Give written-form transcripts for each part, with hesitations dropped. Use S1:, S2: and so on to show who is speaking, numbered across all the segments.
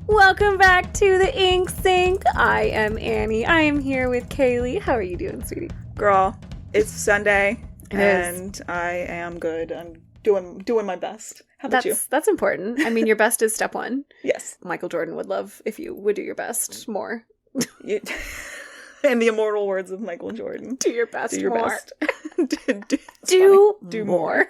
S1: Welcome back to the Ink Sink. I am Annie. I am here with Kaylee. How are you doing, sweetie?
S2: Girl, it's Sunday,
S1: It is.
S2: I am good. I'm doing my best. How about you?
S1: That's important. I mean, your best is step one.
S2: Yes.
S1: Michael Jordan would love if you would do your best more.
S2: In the immortal words of Michael Jordan.
S1: Do your best
S2: Do your
S1: more.
S2: best.
S1: Do more.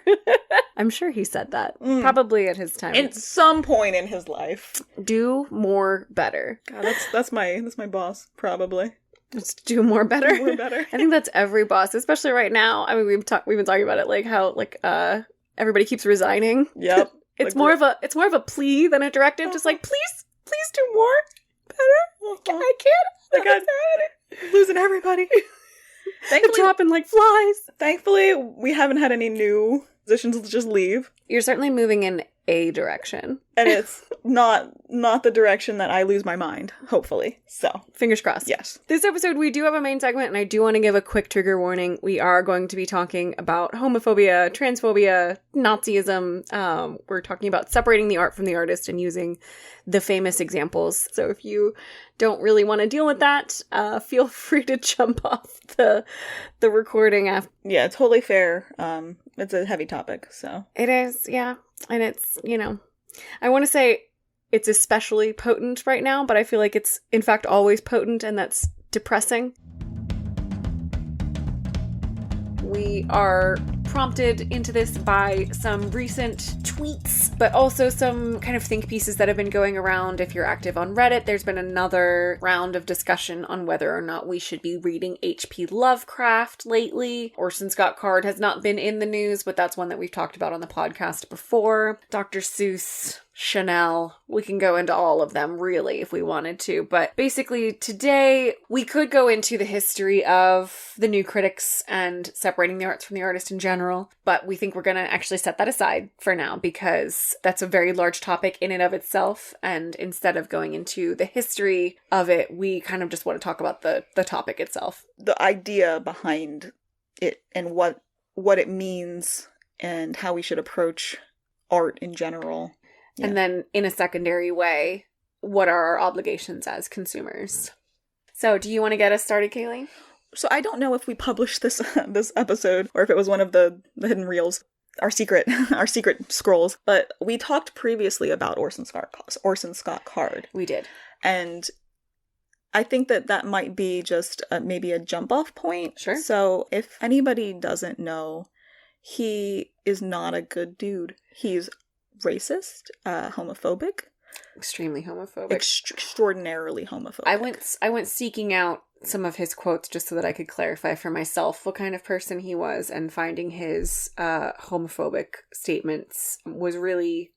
S1: I'm sure he said that. Probably at his time.
S2: At some point in his life.
S1: Do more better.
S2: God, that's my boss, probably.
S1: Just do more better.
S2: Do more better.
S1: I think that's every boss, especially right now. I mean, we've been talking about it, like how everybody keeps resigning.
S2: Yep.
S1: It's more of a plea than a directive. Just like, please do more, better. I can't.
S2: God, losing everybody.
S1: Thankfully, dropping like flies.
S2: Thankfully, we haven't had any new positions just leave.
S1: You're certainly moving in a direction.
S2: And it's not the direction that I lose my mind, hopefully. So,
S1: fingers crossed.
S2: Yes.
S1: This episode, we do have a main segment, and I do want to give a quick trigger warning. We are going to be talking about homophobia, transphobia, Nazism. We're talking about separating the art from the artist and using the famous examples. So if you don't really want to deal with that, feel free to jump off the recording after.
S2: Yeah, totally fair. It's a heavy topic, so.
S1: It is, yeah. And it's, I want to say it's especially potent right now, but I feel like it's, in fact, always potent, and that's depressing. We are prompted into this by some recent tweets, but also some kind of think pieces that have been going around. If you're active on Reddit, there's been another round of discussion on whether or not we should be reading H.P. Lovecraft lately. Orson Scott Card has not been in the news, but that's one that we've talked about on the podcast before. Dr. Seuss, Chanel, we can go into all of them really if we wanted to, but basically today we could go into the history of the new critics and separating the arts from the artist in general, but we think we're going to actually set that aside for now because that's a very large topic in and of itself, and instead of going into the history of it, we kind of just want to talk about the topic itself.
S2: The idea behind it and what it means and how we should approach art in general. Yeah.
S1: And then, in a secondary way, what are our obligations as consumers? So, do you want to get us started, Kaylee?
S2: So, I don't know if we published this episode or if it was one of the hidden reels, our secret scrolls. But we talked previously about Orson Scott Card.
S1: We did,
S2: and I think that might be just maybe a jump off point.
S1: Sure.
S2: So, if anybody doesn't know, he is not a good dude. He's racist, homophobic,
S1: extremely homophobic,
S2: extraordinarily homophobic.
S1: I went seeking out some of his quotes just so that I could clarify for myself what kind of person he was, and finding his homophobic statements was really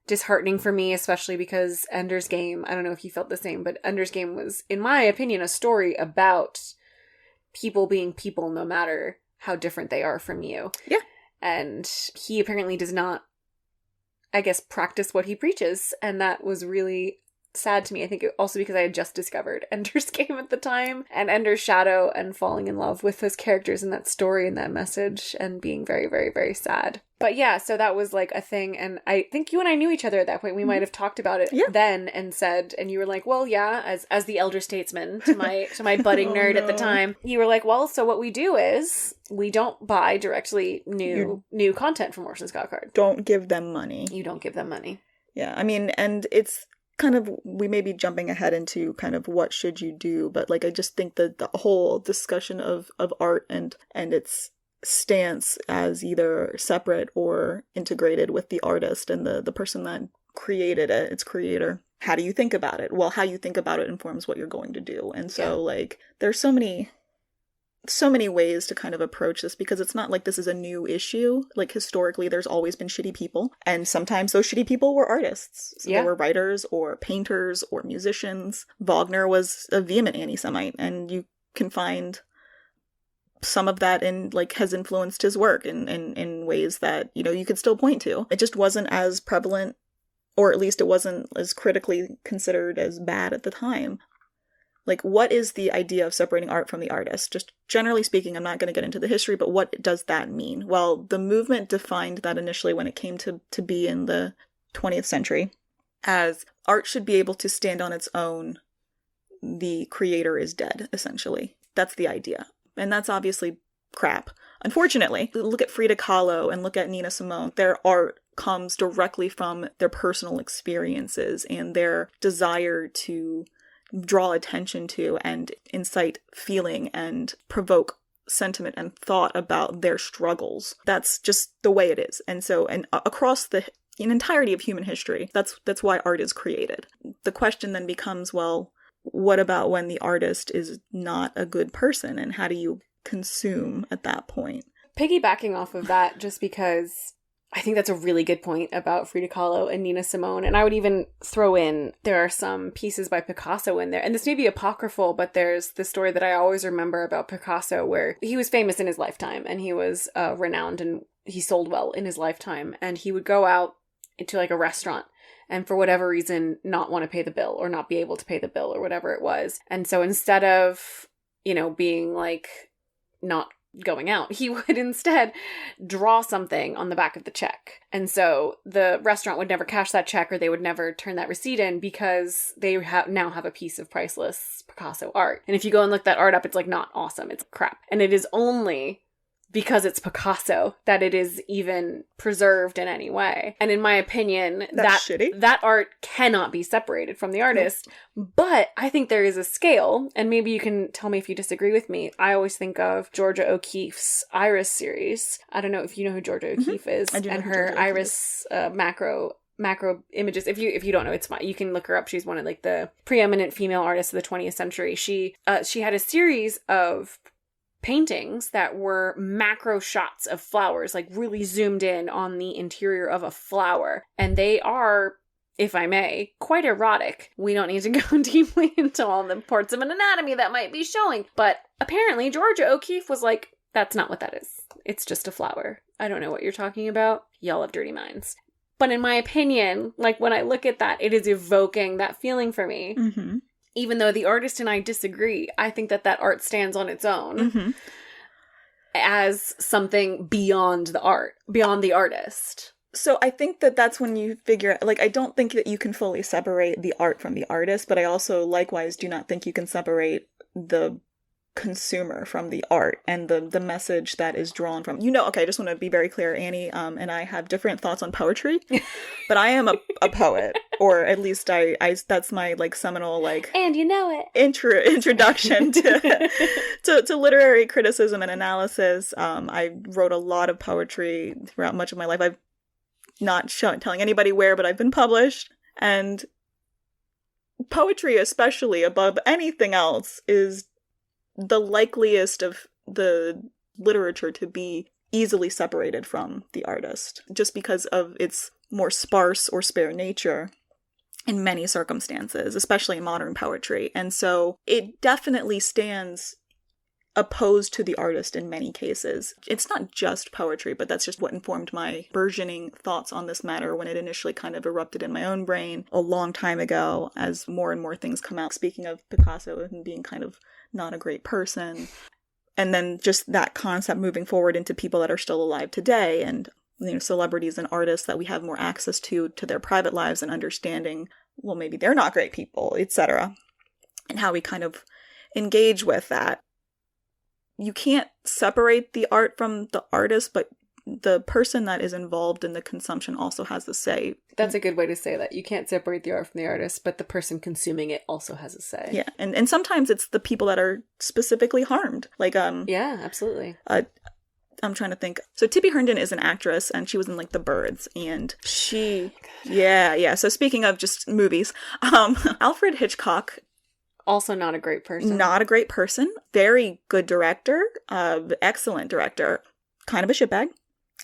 S1: disheartening for me, especially because Ender's Game, I don't know if you felt the same, but Ender's Game was, in my opinion, a story about people being people no matter how different they are from you.
S2: Yeah.
S1: And he apparently does not, I guess, practice what he preaches, and that was really sad to me. I think also because I had just discovered Ender's Game at the time, and Ender's Shadow, and falling in love with those characters in that story and that message, and being very, very, very sad. But yeah, so that was like a thing, and I think you and I knew each other at that point. We might have talked about it then and said, and you were like, well, yeah, as the elder statesman to my budding nerd at the time, you were like, well, so what we do is we don't buy directly new content from Orson Scott Card.
S2: Don't give them money.
S1: You don't give them money.
S2: Yeah, I mean, and it's kind of, we may be jumping ahead into kind of what should you do, but like I just think that the whole discussion of art and its stance as either separate or integrated with the artist and the person that created it, its creator. How do you think about it? Well, how you think about it informs what you're going to do. And so like there's so many ways to kind of approach this, because it's not like this is a new issue. Like historically there's always been shitty people, and sometimes those shitty people were artists. So they were writers or painters or musicians. Wagner was a vehement anti-Semite, and you can find some of that in like has influenced his work in ways that, you could still point to. It just wasn't as prevalent, or at least it wasn't as critically considered as bad at the time. Like, what is the idea of separating art from the artist? Just generally speaking, I'm not going to get into the history, but what does that mean? Well, the movement defined that initially when it came to be in the 20th century. as art should be able to stand on its own. The creator is dead, essentially. That's the idea. And that's obviously crap. Unfortunately, look at Frida Kahlo and look at Nina Simone. Their art comes directly from their personal experiences and their desire to draw attention to and incite feeling and provoke sentiment and thought about their struggles. That's just the way it is. And so, and across the entirety of human history, that's why art is created. The question then becomes, well, what about when the artist is not a good person, and how do you consume at that point?
S1: Piggybacking off of that, just because I think that's a really good point about Frida Kahlo and Nina Simone. And I would even throw in, there are some pieces by Picasso in there. And this may be apocryphal, but there's the story that I always remember about Picasso where he was famous in his lifetime and he was renowned and he sold well in his lifetime. And he would go out into like a restaurant and for whatever reason not want to pay the bill or not be able to pay the bill or whatever it was. And so instead of, being like not going out, he would instead draw something on the back of the check. And so the restaurant would never cash that check or they would never turn that receipt in because they now have a piece of priceless Picasso art. And if you go and look that art up, it's like not awesome. It's crap. And it is only because it's Picasso that it is even preserved in any way. And in my opinion, that art cannot be separated from the artist. But I think there is a scale, and maybe you can tell me if you disagree with me. I always think of Georgia O'Keeffe's Iris series. I don't know if you know who Georgia O'Keeffe is, and her Iris macro images. If you don't know, it's fine. You can look her up. She's one of like the preeminent female artists of the 20th century. She had a series of paintings that were macro shots of flowers, like really zoomed in on the interior of a flower. And they are, if I may, quite erotic. We don't need to go deeply into all the parts of an anatomy that might be showing. But apparently Georgia O'Keeffe was like, that's not what that is. It's just a flower. I don't know what you're talking about. Y'all have dirty minds. But in my opinion, like when I look at that, it is evoking that feeling for me. Mm-hmm. Even though the artist and I disagree, I think that art stands on its own as something beyond the art, beyond the artist.
S2: So I think that that's when you figure, like, I don't think that you can fully separate the art from the artist, but I also likewise do not think you can separate the consumer from the art and the message that is drawn from, okay, I just want to be very clear, Annie and I have different thoughts on poetry, but I am a poet, or at least I that's my like seminal like,
S1: and you know it,
S2: introduction to literary criticism and analysis. I wrote a lot of poetry throughout much of my life. I've not telling anybody where, but I've been published, and poetry, especially above anything else, is the likeliest of the literature to be easily separated from the artist, just because of its more sparse or spare nature in many circumstances, especially in modern poetry. And so it definitely stands opposed to the artist in many cases. It's not just poetry, but that's just what informed my burgeoning thoughts on this matter when it initially kind of erupted in my own brain a long time ago as more and more things come out. Speaking of Picasso and being kind of not a great person, and then just that concept moving forward into people that are still alive today, and celebrities and artists that we have more access to their private lives, and understanding, well, maybe they're not great people, etc., and how we kind of engage with that. You can't separate the art from the artist, but the person that is involved in the consumption also has a say.
S1: That's a good way to say that. You can't separate the art from the artist, but the person consuming it also has a say.
S2: Yeah, and sometimes it's the people that are specifically harmed. Like
S1: yeah, absolutely.
S2: I'm trying to think. So Tippi Herndon is an actress, and she was in like The Birds, and she yeah. So speaking of just movies, Alfred Hitchcock,
S1: also not a great person.
S2: Not a great person. Very good director. Excellent director. Kind of a shitbag.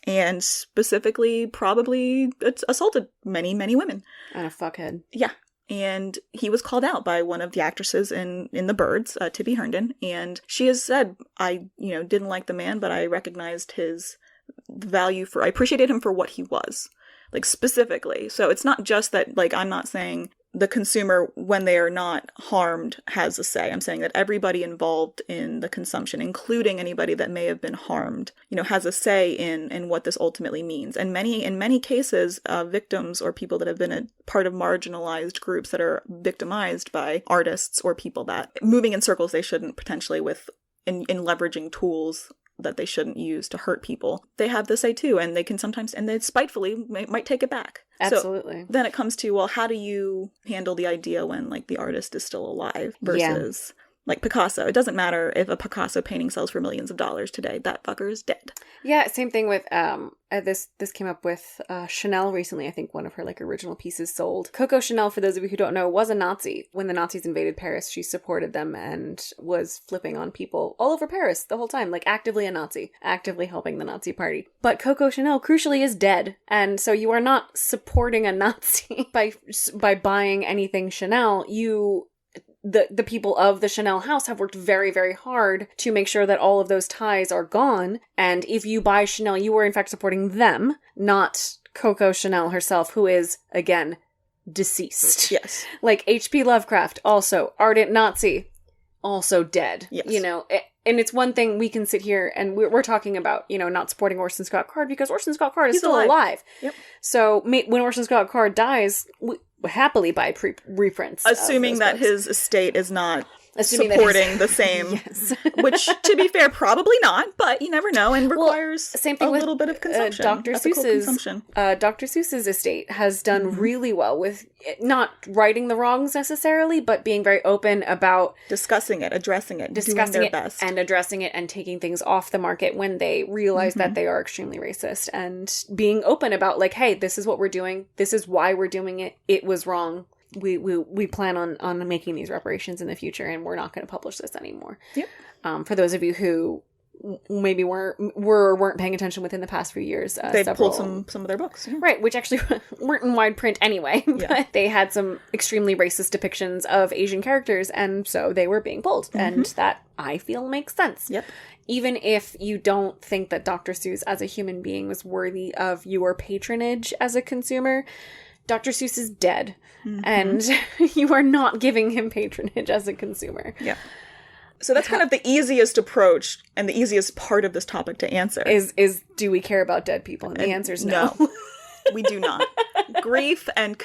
S2: And specifically probably assaulted many, many women.
S1: And a fuckhead.
S2: Yeah. And he was called out by one of the actresses in The Birds, Tippi Herndon. And she has said, I didn't like the man, but I recognized his value I appreciated him for what he was. Like, specifically. So it's not just that, like, I'm not saying the consumer, when they are not harmed, has a say. I'm saying that everybody involved in the consumption, including anybody that may have been harmed, has a say in what this ultimately means. And in many cases, victims or people that have been a part of marginalized groups that are victimized by artists or people that moving in circles they shouldn't, potentially in leveraging tools that they shouldn't use to hurt people. They have the say too, and they can sometimes, and they spitefully might take it back.
S1: Absolutely.
S2: So then it comes to, well, how do you handle the idea when like the artist is still alive versus like Picasso? It doesn't matter if a Picasso painting sells for millions of dollars today. That fucker is dead. Yeah,
S1: same thing with this came up with Chanel recently. I think one of her like original pieces sold. Coco Chanel, for those of you who don't know, was a Nazi. When the Nazis invaded Paris, she supported them and was flipping on people all over Paris the whole time, like actively a Nazi, actively helping the Nazi party. But Coco Chanel, crucially, is dead. And so you are not supporting a Nazi by buying anything Chanel. The people of the Chanel house have worked very, very hard to make sure that all of those ties are gone. And if you buy Chanel, you are in fact supporting them, not Coco Chanel herself, who is, again, deceased.
S2: Yes.
S1: Like H.P. Lovecraft, also ardent Nazi, also dead.
S2: Yes.
S1: And it's one thing we can sit here and we're talking about, not supporting Orson Scott Card because Orson Scott Card is still alive.
S2: Yep.
S1: So when Orson Scott Card dies, we happily buy reprints.
S2: Assuming that his estate is not supporting the same,
S1: yes.
S2: Which, to be fair, probably not, but you never know, and requires
S1: same thing
S2: a
S1: with
S2: little bit of consumption.
S1: Dr. Seuss's estate has done really well with not righting the wrongs necessarily, but being very open about
S2: discussing it, addressing it, doing their best.
S1: And addressing it and taking things off the market when they realize that they are extremely racist, and being open about like, hey, this is what we're doing. This is why we're doing it. It was wrong. We plan on making these reparations in the future, and we're not going to publish this anymore.
S2: Yep.
S1: For those of you who maybe weren't paying attention within the past few years,
S2: they pulled some of their books,
S1: right? Which actually weren't in wide print anyway. But they had some extremely racist depictions of Asian characters, and so they were being pulled, and that I feel makes sense.
S2: Yep.
S1: Even if you don't think that Dr. Seuss as a human being was worthy of your patronage as a consumer, Dr. Seuss is dead, and you are not giving him patronage as a consumer.
S2: Yeah. So that's kind of the easiest approach and the easiest part of this topic to answer.
S1: Is do we care about dead people? And the answer is no.
S2: We do not. Grief and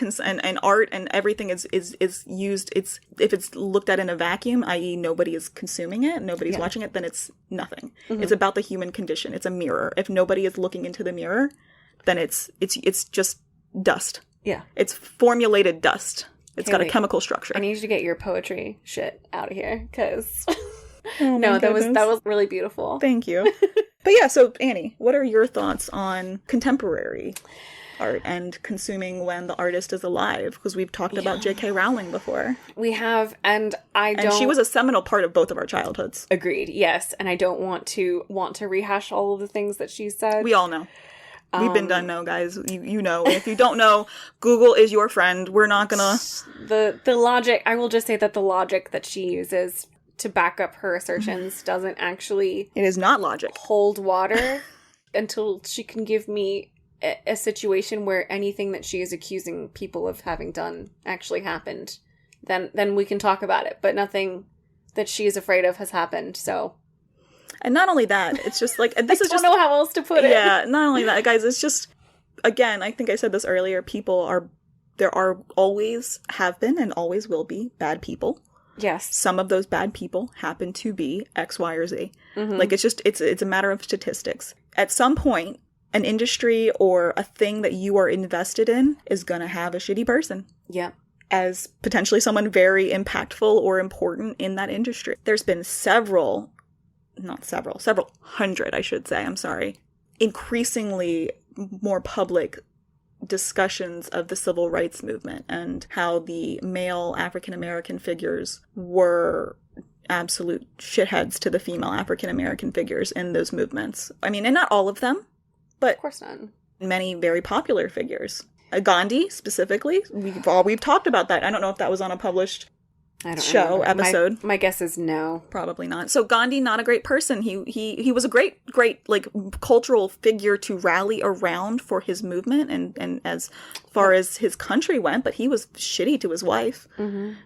S2: art and everything is used. If it's looked at in a vacuum, i.e. nobody is consuming it, nobody's watching it, then it's nothing. It's about the human condition. It's a mirror. If nobody is looking into the mirror, then it's just dust.
S1: Yeah.
S2: It's formulated dust. It's got a chemical structure.
S1: I need you to get your poetry shit out of here, because that was really beautiful.
S2: Thank you. But yeah, so Annie, what are your thoughts on contemporary art and consuming when the artist is alive? Because we've talked about J.K. Rowling before.
S1: We have, and
S2: she was a seminal part of both of our childhoods.
S1: Agreed, yes. And I don't want to rehash all of the things that she said.
S2: We all know. We've been done now, guys. You know. If you don't know, Google is your friend. We're not gonna...
S1: The logic... I will just say that the logic that she uses to back up her assertions doesn't actually...
S2: It is not logic.
S1: ...hold water until she can give me a situation where anything that she is accusing people of having done actually happened. Then we can talk about it. But nothing that she is afraid of has happened, so...
S2: And not only that, it's just like...
S1: I don't know how else to put it.
S2: Yeah, not only that, guys, it's just... Again, I think I said this earlier, there are always, have been, and always will be bad people.
S1: Yes.
S2: Some of those bad people happen to be X, Y, or Z. Like, it's a matter of statistics. At some point, an industry or a thing that you are invested in is gonna have a shitty person.
S1: Yeah.
S2: As potentially someone very impactful or important in that industry. There's been several hundred, I should say, I'm sorry, increasingly more public discussions of the civil rights movement and how the male African-American figures were absolute shitheads to the female African-American figures in those movements. I mean, and not all of them, but
S1: of course not.
S2: Many very popular figures. Gandhi, specifically, we've talked about that. I don't know if that was on a published
S1: I don't
S2: show
S1: remember.
S2: episode.
S1: My guess is no.
S2: Probably not. So Gandhi, not a great person. He was a great like cultural figure to rally around for his movement and as far as his country went, but he was shitty to his wife.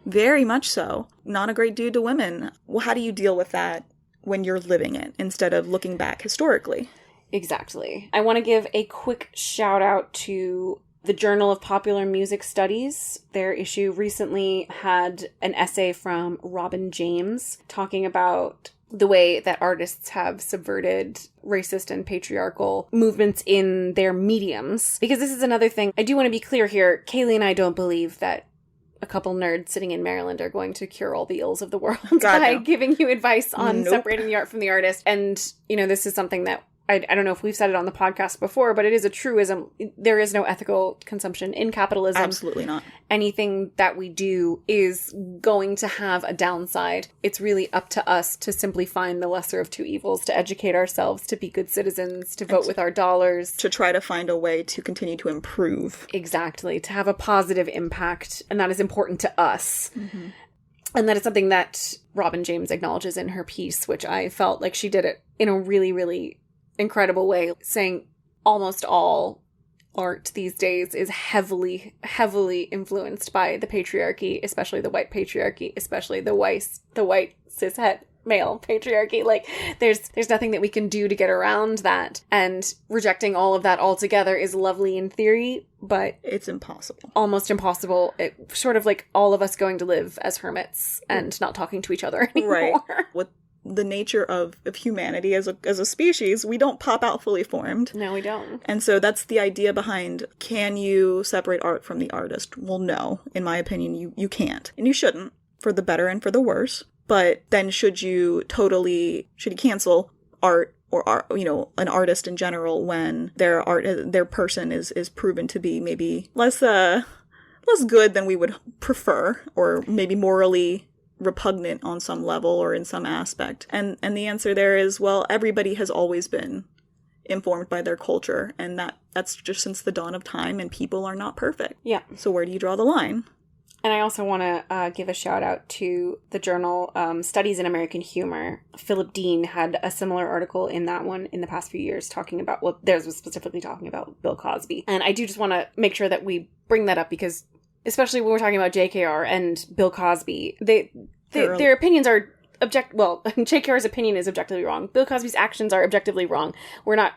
S2: Very much so. Not a great dude to women. Well, how do you deal with that when you're living it instead of looking back historically?
S1: Exactly. I want to give a quick shout out to the Journal of Popular Music Studies. Their issue recently had an essay from Robin James talking about the way that artists have subverted racist and patriarchal movements in their mediums. Because this is another thing. I do want to be clear here. Kaylee and I don't believe that a couple nerds sitting in Maryland are going to cure all the ills of the world by giving you advice on separating the art from the artist. And, this is something that I don't know if we've said it on the podcast before, but it is a truism. There is no ethical consumption in capitalism.
S2: Absolutely not.
S1: Anything that we do is going to have a downside. It's really up to us to simply find the lesser of two evils, to educate ourselves, to be good citizens, to vote with our dollars.
S2: To try to find a way to continue to improve.
S1: Exactly. To have a positive impact. And that is important to us. And that is something that Robin James acknowledges in her piece, which I felt like she did it in a really, really incredible way, saying almost all art these days is heavily, heavily influenced by the patriarchy, especially the white patriarchy, especially the white cishet male patriarchy. Like, there's nothing that we can do to get around that. And rejecting all of that altogether is lovely in theory, but
S2: it's impossible.
S1: Almost impossible. It sort of like all of us going to live as hermits and not talking to each other anymore.
S2: Right. With the nature of humanity as a species, we don't pop out fully formed.
S1: No, we don't.
S2: And so that's the idea behind, can you separate art from the artist? Well, no. In my opinion, you can't. And you shouldn't, for the better and for the worse. But then should you cancel art or an artist in general when their person is proven to be maybe less good than we would prefer, or maybe morally repugnant on some level or in some aspect? And the answer there is, well, everybody has always been informed by their culture, and that's just since the dawn of time, and people are not perfect. Yeah. So where do you draw the line?
S1: And I also want to give a shout out to the journal Studies in American Humor. Philip Dean had a similar article in that one in the past few years talking about, well, theirs was specifically talking about Bill Cosby. And I do just want to make sure that we bring that up because, especially when we're talking about JKR and Bill Cosby, their opinions are JKR's opinion is objectively wrong. Bill Cosby's actions are objectively wrong. We're not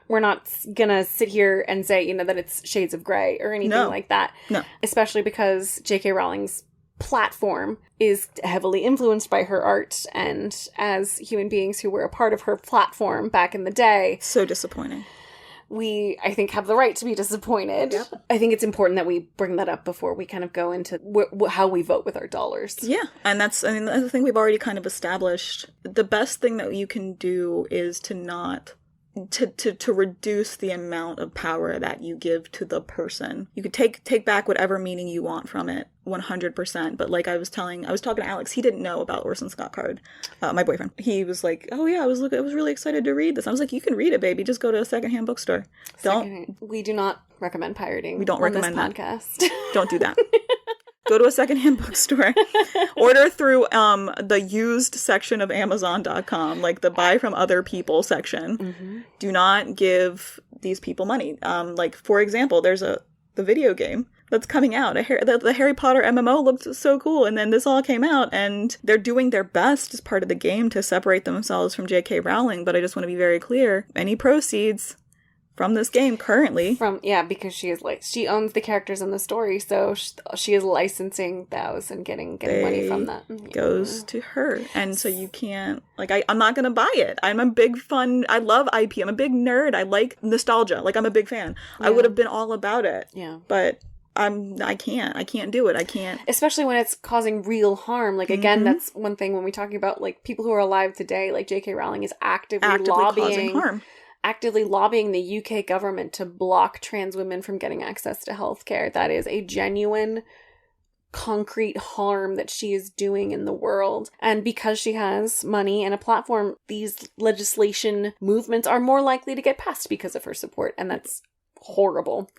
S1: gonna sit here and say, that it's shades of gray or anything like that. No. Especially because J.K. Rowling's platform is heavily influenced by her art, and as human beings who were a part of her platform back in the day.
S2: So disappointing.
S1: We, I think, have the right to be disappointed. Yep. I think it's important that we bring that up before we kind of go into how we vote with our dollars.
S2: Yeah, and that's the thing we've already kind of established. The best thing that you can do is to not... To reduce the amount of power that you give to the person. You could take back whatever meaning you want from it, 100%. But like I was talking to Alex, he didn't know about Orson Scott Card, my boyfriend. He was like, "Oh yeah, I was really excited to read this." I was like, "You can read it, baby. Just go to a secondhand bookstore."
S1: We do not recommend pirating.
S2: We don't recommend
S1: this podcast.
S2: Don't do that. Go to a secondhand bookstore. Order through the used section of Amazon.com, like the buy from other people section. Mm-hmm. Do not give these people money. Like, for example, there's the video game that's coming out. The Harry Potter MMO looked so cool, and then this all came out, and they're doing their best as part of the game to separate themselves from J.K. Rowling, but I just want to be very clear. Any proceeds from this game currently.
S1: Because she owns the characters in the story, so she is licensing those and getting money from that.
S2: Goes to her. And so you can't, I'm not going to buy it. I love IP. I'm a big nerd. I like nostalgia. I'm a big fan. Yeah. I would have been all about it. Yeah. But I can't do it. I can't.
S1: Especially when it's causing real harm. Again, that's one thing when we're talking about, people who are alive today, J.K. Rowling is actively lobbying. Causing harm. Actively lobbying the UK government to block trans women from getting access to healthcare. That is a genuine, concrete harm that she is doing in the world. And because she has money and a platform, these legislation movements are more likely to get passed because of her support. And that's horrible.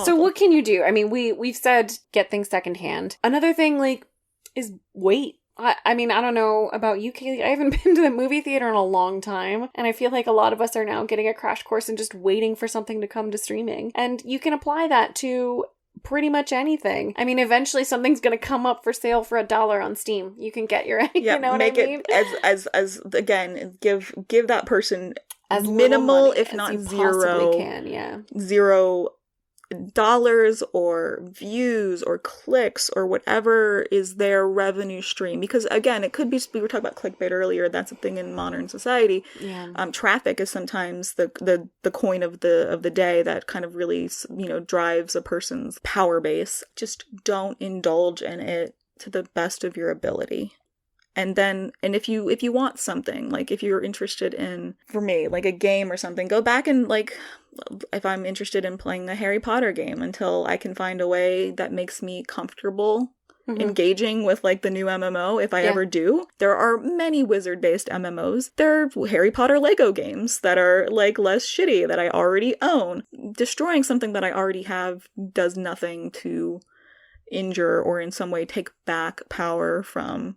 S1: So what can you do? I mean, we've said get things secondhand. Another thing, is wait. I mean, I don't know about you, Kaylee. I haven't been to the movie theater in a long time, and I feel like a lot of us are now getting a crash course and just waiting for something to come to streaming. And you can apply that to pretty much anything. I mean, eventually something's going to come up for sale for $1 on Steam. You can get your, you know what I mean?
S2: As again, give that person
S1: as
S2: minimal, if
S1: as
S2: not
S1: you
S2: zero,
S1: possibly can, yeah.
S2: $0 or views or clicks or whatever is their revenue stream. Because again, it could be, we were talking about clickbait earlier, that's a thing in modern society.
S1: Yeah.
S2: Traffic is sometimes the coin of the day that kind of really, you know, drives a person's power base. Just don't indulge in it to the best of your ability. And if you want something, like if you're interested in, for me, like a game or something, go back and like, if I'm interested in playing a Harry Potter game until I can find a way that makes me comfortable engaging with like the new MMO, if I ever do. There are many wizard-based MMOs. There are Harry Potter Lego games that are like less shitty that I already own. Destroying something that I already have does nothing to injure or in some way take back power from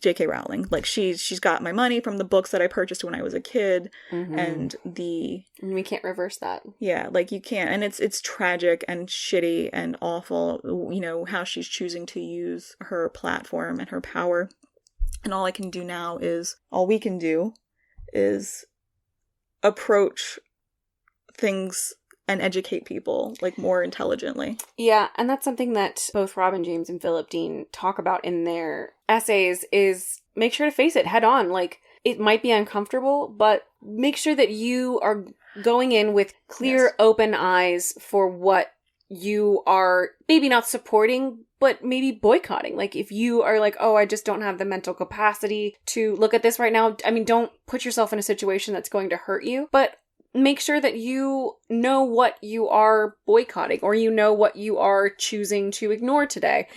S2: J.K. Rowling. Like she's got my money from the books that I purchased when I was a kid, and
S1: we can't reverse that.
S2: Yeah, like you can't, and it's tragic and shitty and awful, you know, how she's choosing to use her platform and her power. And all we can do is approach things and educate people like more intelligently.
S1: Yeah, and that's something that both Robin James and Philip Dean talk about in their essays, is make sure to face it head on. Like, it might be uncomfortable, but make sure that you are going in with clear, open eyes for what you are maybe not supporting, but maybe boycotting. Like, if you are like, oh, I just don't have the mental capacity to look at this right now. I mean, don't put yourself in a situation that's going to hurt you, but make sure that you know what you are boycotting, or you know what you are choosing to ignore today.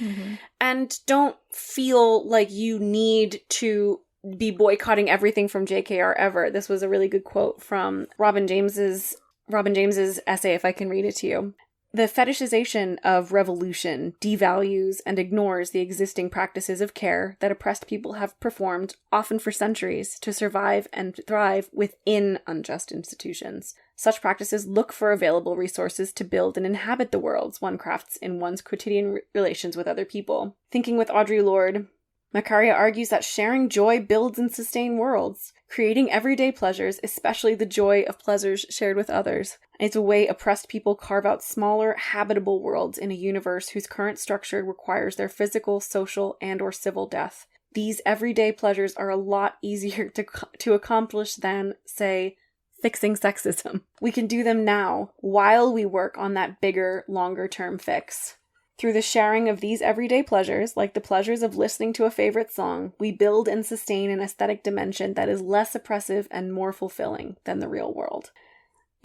S1: And don't feel like you need to be boycotting everything from JKR ever. This was a really good quote from Robin James's essay, if I can read it to you. The fetishization of revolution devalues and ignores the existing practices of care that oppressed people have performed, often for centuries, to survive and thrive within unjust institutions. Such practices look for available resources to build and inhabit the worlds one crafts in one's quotidian relations with other people. Thinking with Audre Lorde, Macaria argues that sharing joy builds and sustains worlds, creating everyday pleasures, especially the joy of pleasures shared with others. It's a way oppressed people carve out smaller, habitable worlds in a universe whose current structure requires their physical, social, and/or civil death. These everyday pleasures are a lot easier to accomplish than, say, fixing sexism. We can do them now, while we work on that bigger, longer-term fix. Through the sharing of these everyday pleasures, like the pleasures of listening to a favorite song, we build and sustain an aesthetic dimension that is less oppressive and more fulfilling than the real world.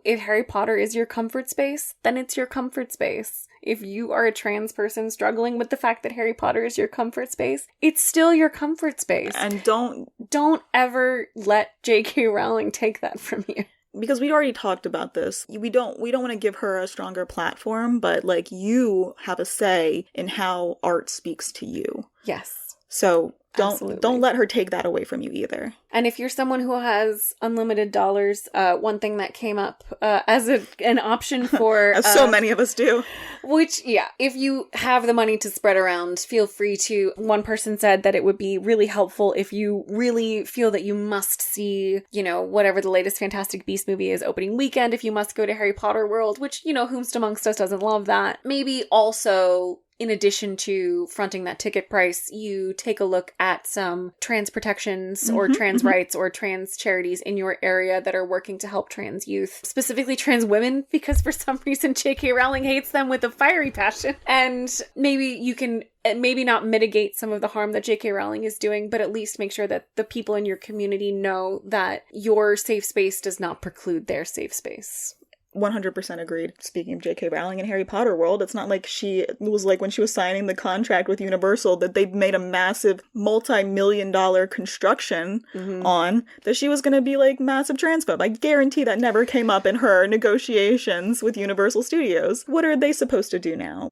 S1: If Harry Potter is your comfort space, then it's your comfort space. If you are a trans person struggling with the fact that Harry Potter is your comfort space, it's still your comfort space.
S2: And don't
S1: ever let J.K. Rowling take that from you.
S2: Because we already talked about this. We don't want to give her a stronger platform, but like, you have a say in how art speaks to you.
S1: Yes.
S2: So don't let her take that away from you either.
S1: And if you're someone who has unlimited dollars, one thing that came up as an option for...
S2: As so many of us do.
S1: Which, yeah, if you have the money to spread around, feel free to... One person said that it would be really helpful if you really feel that you must see, you know, whatever the latest Fantastic Beasts movie is opening weekend, if you must go to Harry Potter World, which, you know, whomst amongst us doesn't love that. Maybe also... in addition to fronting that ticket price, you take a look at some trans protections or trans rights or trans charities in your area that are working to help trans youth, specifically trans women, because for some reason J.K. Rowling hates them with a fiery passion. And maybe you can maybe not mitigate some of the harm that J.K. Rowling is doing, but at least make sure that the people in your community know that your safe space does not preclude their safe space.
S2: 100% agreed. Speaking of J.K. Rowling and Harry Potter World, it's not like she was like when she was signing the contract with Universal that they made a massive multi-million-dollar construction on, that she was going to be like massive transphobe. I guarantee that never came up in her negotiations with Universal Studios. What are they supposed to do now?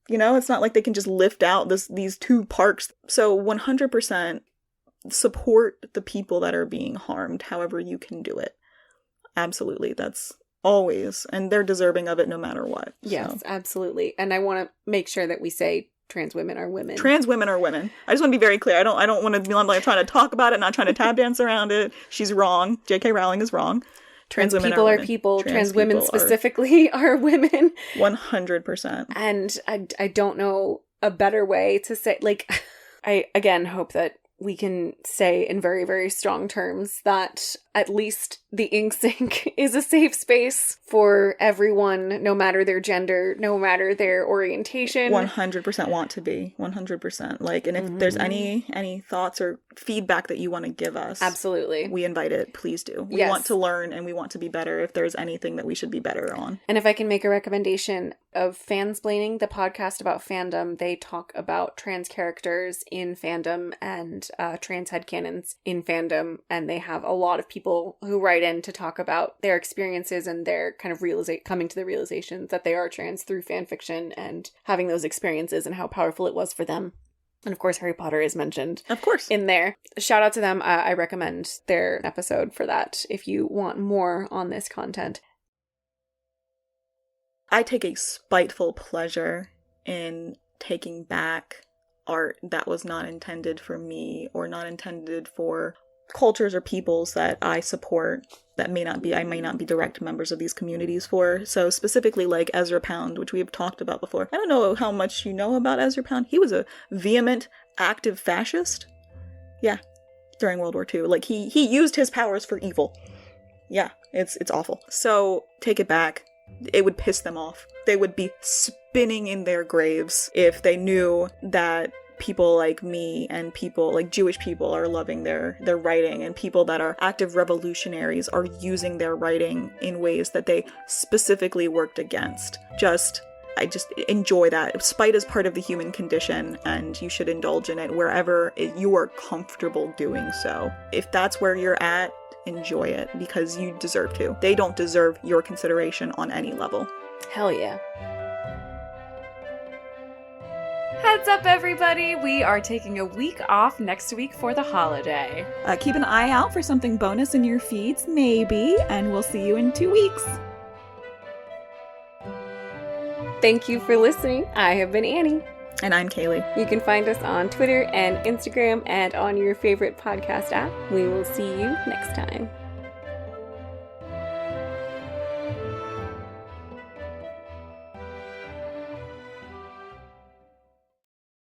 S2: You know, it's not like they can just lift out these two parks. So 100% support the people that are being harmed however you can do it. Absolutely. That's always. And they're deserving of it no matter what.
S1: Yes,
S2: so.
S1: absolutely. And I want to make sure that we say trans women are women.
S2: Trans women are women. I just want to be very clear. I don't want to be like trying to talk about it, not trying to tap dance around it. She's wrong. J.K. Rowling is wrong.
S1: Trans people are people. Trans women specifically are women.
S2: 100%.
S1: And I don't know a better way to say, like, I again hope that we can say in very, very strong terms that at least the Ink Sink is a safe space for everyone, no matter their gender, no matter their orientation.
S2: 100% want to be. 100%. Like, and if there's any thoughts or feedback that you want to give us,
S1: absolutely,
S2: we invite it. Please do. We want to learn and we want to be better if there's anything that we should be better on.
S1: And if I can make a recommendation of Fansplaining, the podcast about fandom, they talk about trans characters in fandom and trans headcanons in fandom, and they have a lot of people who write in to talk about their experiences and their kind of coming to the realizations that they are trans through fan fiction and having those experiences and how powerful it was for them. And of course, Harry Potter is mentioned.
S2: Of course.
S1: In there. Shout out to them. I recommend their episode for that if you want more on this content.
S2: I take a spiteful pleasure in taking back art that was not intended for me or not intended for cultures or peoples that I support that I may not be direct members of these communities for. So specifically like Ezra Pound, which we have talked about before. I don't know how much you know about Ezra Pound. He was a vehement, active fascist. Yeah, during World War II. Like he used his powers for evil. Yeah, it's awful. So take it back. It would piss them off. They would be spinning in their graves if they knew that people like me and people like Jewish people are loving their writing, and people that are active revolutionaries are using their writing in ways that they specifically worked against. I just enjoy that. Spite is part of the human condition, and you should indulge in it wherever you are comfortable doing so. If that's where you're at, enjoy it, because you deserve to. They don't deserve your consideration on any level.
S1: Hell yeah. Heads up, everybody! We are taking a week off next week for the holiday.
S2: Keep an eye out for something bonus in your feeds, maybe, and we'll see you in 2 weeks.
S1: Thank you for listening. I have been Annie.
S2: And I'm Kaylee.
S1: You can find us on Twitter and Instagram and on your favorite podcast app. We will see you next time.